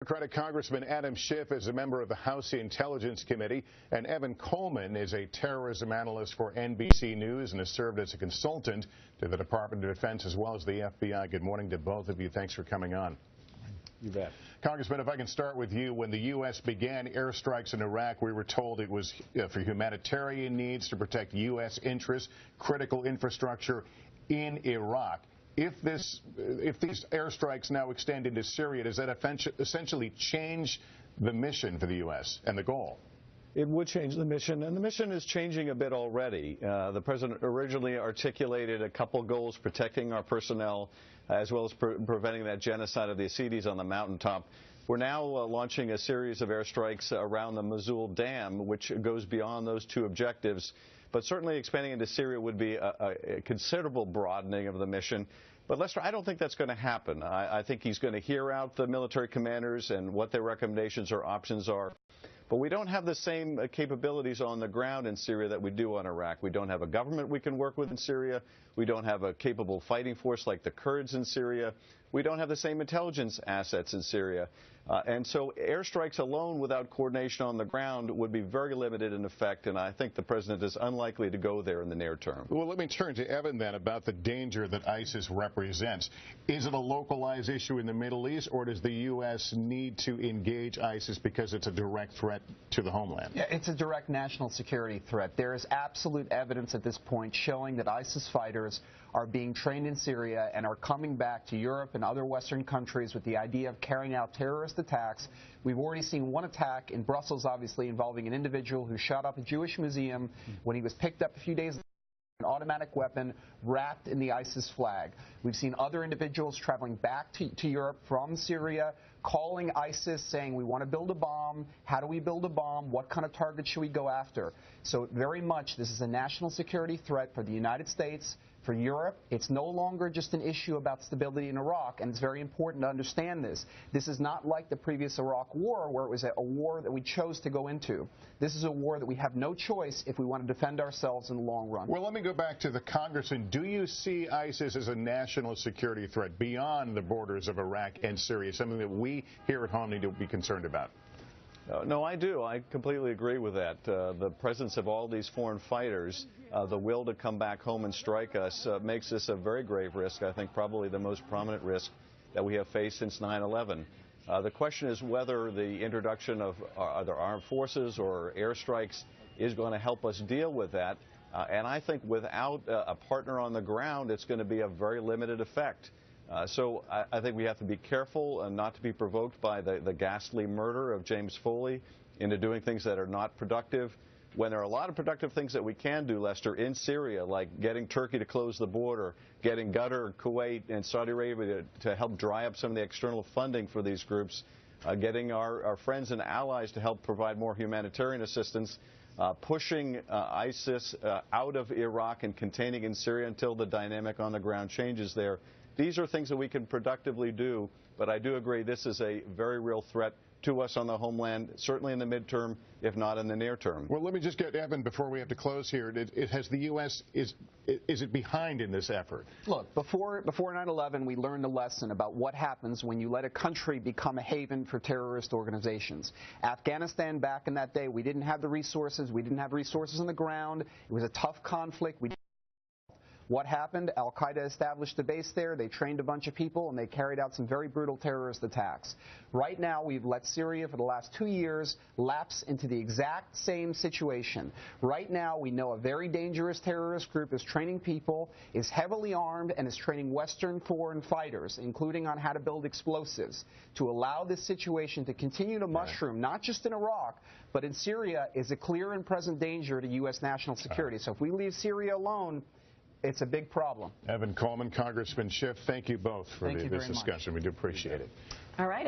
Democratic Congressman Adam Schiff is a member of the House Intelligence Committee, and Evan Coleman is a terrorism analyst for NBC News and has served as a consultant to the Department of Defense as well as the FBI. Good morning to both of you. Thanks for coming on. You bet. Congressman, if I can start with you. When the U.S. began airstrikes in Iraq, we were told it was for humanitarian needs to protect U.S. interests, critical infrastructure in Iraq. If these airstrikes now extend into Syria, does that essentially change the mission for the U.S. and the goal? It would change the mission, and the mission is changing a bit already. The president originally articulated a couple goals: protecting our personnel, as well as preventing that genocide of the Yazidis on the mountaintop. We're now launching a series of airstrikes around the Mosul Dam, which goes beyond those two objectives. But certainly expanding into Syria would be a considerable broadening of the mission. But, Lester, I don't think that's going to happen. I think he's going to hear out the military commanders and what their recommendations or options are. But we don't have the same capabilities on the ground in Syria that we do on Iraq. We don't have a government we can work with in Syria. We don't have a capable fighting force like the Kurds in Syria. We don't have the same intelligence assets in Syria. And so airstrikes alone without coordination on the ground would be very limited in effect, and I think the president is unlikely to go there in the near term. Well, let me turn to Evan then about the danger that ISIS represents. Is it a localized issue in the Middle East, or does the U.S. need to engage ISIS because it's a direct threat to the homeland? Yeah, it's a direct national security threat. There is absolute evidence at this point showing that ISIS fighters are being trained in Syria and are coming back to Europe and other Western countries with the idea of carrying out terrorist attacks. We've already seen one attack in Brussels, obviously, involving an individual who shot up a Jewish museum when he was picked up a few days later. An automatic weapon wrapped in the ISIS flag. We've seen other individuals traveling back to Europe from Syria, calling ISIS, saying, we want to build a bomb. How do we build a bomb? What kind of target should we go after? So very much this is a national security threat for the United States, for Europe. It's no longer just an issue about stability in Iraq, and it's very important to understand this. This is not like the previous Iraq war, where it was a war that we chose to go into. This is a war that we have no choice if we want to defend ourselves in the long run. Well, let me go back to the congressman. Do you see ISIS as a national security threat beyond the borders of Iraq and Syria, something that we here at home need to be concerned about? No, I do. I completely agree with that. The presence of all these foreign fighters, the will to come back home and strike us, makes this a very grave risk. I think probably the most prominent risk that we have faced since 9/11. The question is whether the introduction of either armed forces or airstrikes is going to help us deal with that. And I think without a partner on the ground, it's going to be a very limited effect. So I think we have to be careful and not to be provoked by the ghastly murder of James Foley into doing things that are not productive. When there are a lot of productive things that we can do, Lester, in Syria, like getting Turkey to close the border, getting Qatar, Kuwait, and Saudi Arabia to help dry up some of the external funding for these groups, getting our friends and allies to help provide more humanitarian assistance, pushing ISIS out of Iraq and containing in Syria until the dynamic on the ground changes there. These are things that we can productively do, but I do agree this is a very real threat to us on the homeland, certainly in the midterm, if not in the near term. Well, let me just get Evan before we have to close here. Has the U.S. is it behind in this effort? Look, before 9/11, we learned a lesson about what happens when you let a country become a haven for terrorist organizations. Afghanistan, back in that day, we didn't have the resources. We didn't have resources on the ground. It was a tough conflict. What happened? Al-Qaeda established a base there, they trained a bunch of people, and they carried out some very brutal terrorist attacks. Right now, we've let Syria, for the last 2 years, lapse into the exact same situation. Right now, we know a very dangerous terrorist group is training people, is heavily armed, and is training Western foreign fighters, including on how to build explosives. To allow this situation to continue to mushroom, not just in Iraq, but in Syria, is a clear and present danger to U.S. national security. So if we leave Syria alone, it's a big problem. Evan Coleman, Congressman Schiff, thank you both for this discussion. We do appreciate it. All right.